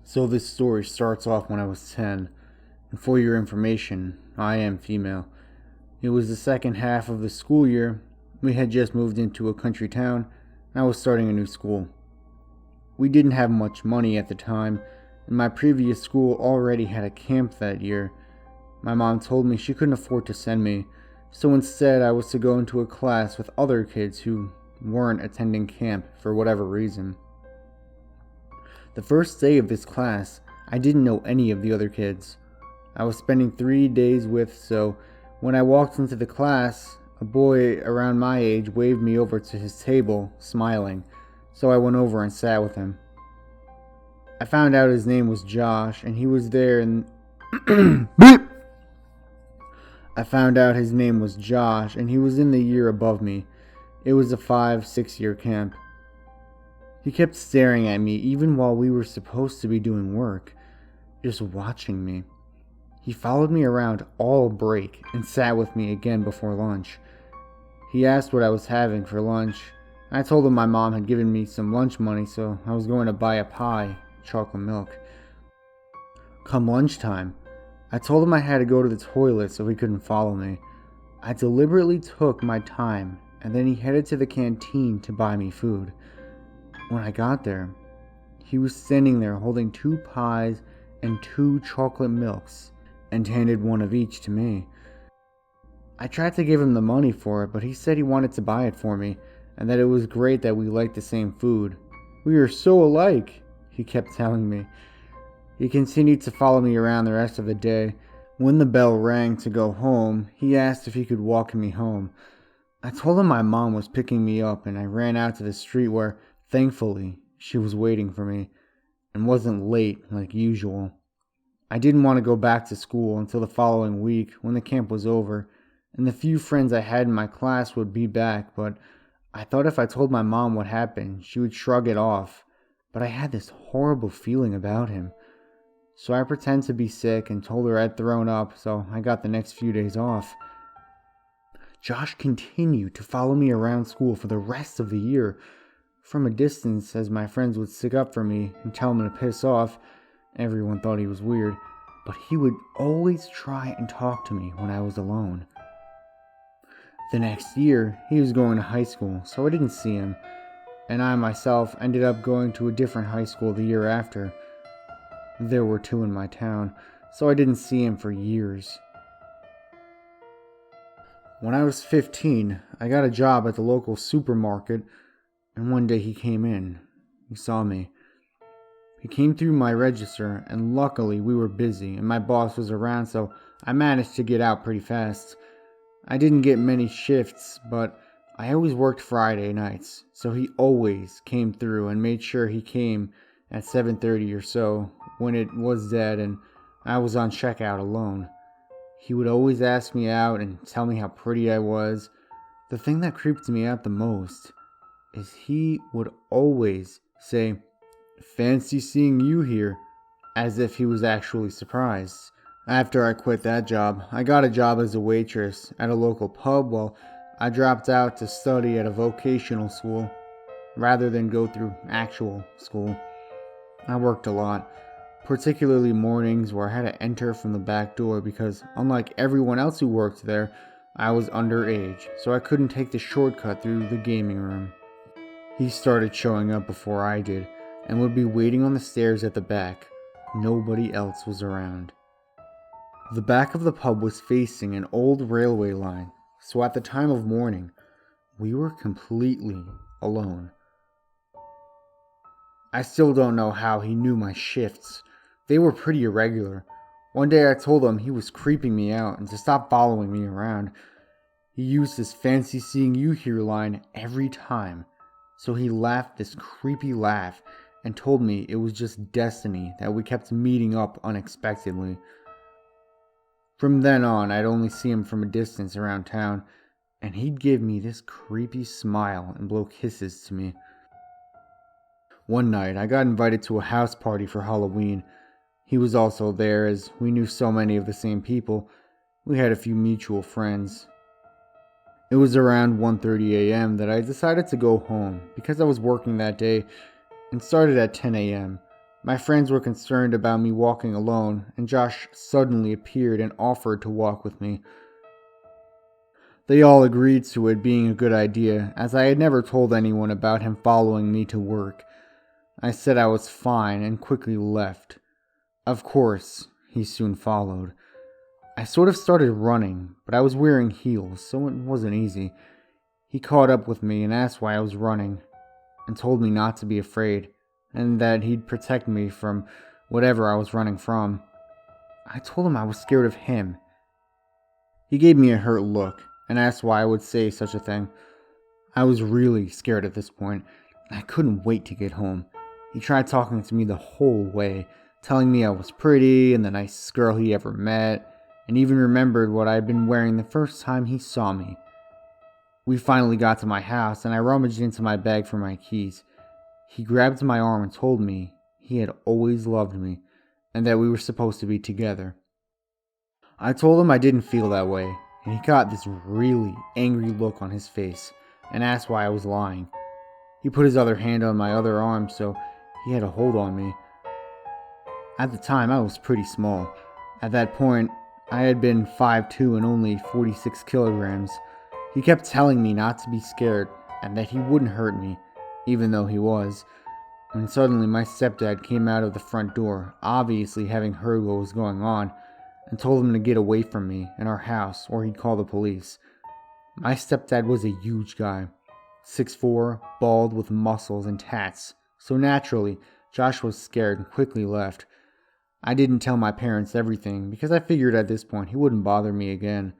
So this story starts off when I was 10, and for your information, I am female. It was the second half of the school year. We had just moved into a country town, and I was starting a new school. We didn't have much money at the time, and my previous school already had a camp that year. My mom told me she couldn't afford to send me, so instead I was to go into a class with other kids who weren't attending camp for whatever reason. The first day of this class, I didn't know any of the other kids. I was spending 3 days with, so when I walked into the class, a boy around my age waved me over to his table, smiling, so I went over and sat with him. I found out his name was Josh, and he was there and I found out his name was Josh, and he was in the year above me. It was a 5-6 year camp. He kept staring at me even while we were supposed to be doing work, just watching me. He followed me around all break and sat with me again before lunch. He asked what I was having for lunch. I told him my mom had given me some lunch money, so I was going to buy a pie, chocolate milk. Come lunchtime, I told him I had to go to the toilet so he couldn't follow me. I deliberately took my time, and then he headed to the canteen to buy me food. When I got there, he was standing there holding 2 pies and 2 chocolate milks, and handed one of each to me. I tried to give him the money for it, but he said he wanted to buy it for me, and that it was great that we liked the same food. "We are so alike," he kept telling me. He continued to follow me around the rest of the day. When the bell rang to go home, he asked if he could walk me home. I told him my mom was picking me up, and I ran out to the street where, thankfully, she was waiting for me, and wasn't late like usual. I didn't want to go back to school until the following week when the camp was over, and the few friends I had in my class would be back, but I thought if I told my mom what happened, she would shrug it off. But I had this horrible feeling about him. So I pretended to be sick and told her I'd thrown up, so I got the next few days off. Josh continued to follow me around school for the rest of the year. From a distance, as my friends would stick up for me and tell him to piss off. Everyone thought he was weird, but he would always try and talk to me when I was alone. The next year, he was going to high school, so I didn't see him, and I myself ended up going to a different high school the year after. There were 2 in my town, so I didn't see him for years. When I was 15, I got a job at the local supermarket, and one day he came in. He saw me. He came through my register, and luckily we were busy, and my boss was around, so I managed to get out pretty fast. I didn't get many shifts, but I always worked Friday nights, so he always came through and made sure he came at 7:30 or so, when it was dead and I was on checkout alone. He would always ask me out and tell me how pretty I was. The thing that creeped me out the most is he would always say, "Fancy seeing you here," as if he was actually surprised. After I quit that job, I got a job as a waitress at a local pub while I dropped out to study at a vocational school, rather than go through actual school. I worked a lot, particularly mornings where I had to enter from the back door because, unlike everyone else who worked there, I was underage, so I couldn't take the shortcut through the gaming room. He started showing up before I did, and would be waiting on the stairs at the back. Nobody else was around. The back of the pub was facing an old railway line, so at the time of morning, we were completely alone. I still don't know how he knew my shifts. They were pretty irregular. One day I told him he was creeping me out and to stop following me around. He used this "fancy seeing you here" line every time, so he laughed this creepy laugh and told me it was just destiny that we kept meeting up unexpectedly. From then on, I'd only see him from a distance around town, and he'd give me this creepy smile and blow kisses to me. One night, I got invited to a house party for Halloween. He was also there, as we knew so many of the same people. We had a few mutual friends. It was around 1:30 a.m. that I decided to go home because I was working that day and started at 10 a.m. My friends were concerned about me walking alone, and Josh suddenly appeared and offered to walk with me. They all agreed to it being a good idea, as I had never told anyone about him following me to work. I said I was fine and quickly left. Of course, he soon followed. I sort of started running, but I was wearing heels, so it wasn't easy. He caught up with me and asked why I was running, and told me not to be afraid, and that he'd protect me from whatever I was running from. I told him I was scared of him. He gave me a hurt look, and asked why I would say such a thing. I was really scared at this point. I couldn't wait to get home. He tried talking to me the whole way, telling me I was pretty and the nicest girl he ever met, and even remembered what I had been wearing the first time he saw me. We finally got to my house, and I rummaged into my bag for my keys. He grabbed my arm and told me he had always loved me, and that we were supposed to be together. I told him I didn't feel that way, and he got this really angry look on his face, and asked why I was lying. He put his other hand on my other arm, so he had a hold on me. At the time, I was pretty small. At that point, I had been 5'2" and only 46 kilograms. He kept telling me not to be scared, and that he wouldn't hurt me, even though he was. And suddenly my stepdad came out of the front door, obviously having heard what was going on, and told him to get away from me and our house, or he'd call the police. My stepdad was a huge guy, 6'4", bald with muscles and tats, so naturally, Josh was scared and quickly left. I didn't tell my parents everything, because I figured at this point he wouldn't bother me again.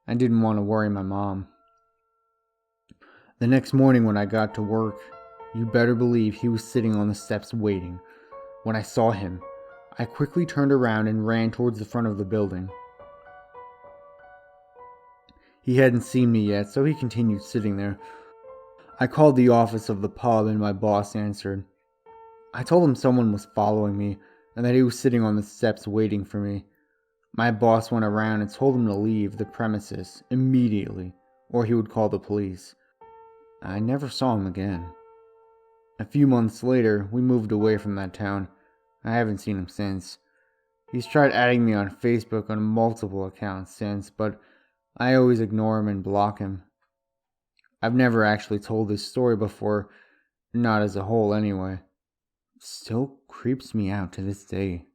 I didn't want to worry my mom. The next morning when I got to work, you better believe he was sitting on the steps waiting. When I saw him, I quickly turned around and ran towards the front of the building. He hadn't seen me yet, so he continued sitting there. I called the office of the pub and my boss answered. I told him someone was following me and that he was sitting on the steps waiting for me. My boss went around and told him to leave the premises immediately, or he would call the police. I never saw him again. A few months later, we moved away from that town. I haven't seen him since. He's tried adding me on Facebook on multiple accounts since, but I always ignore him and block him. I've never actually told this story before, not as a whole anyway. Still creeps me out to this day.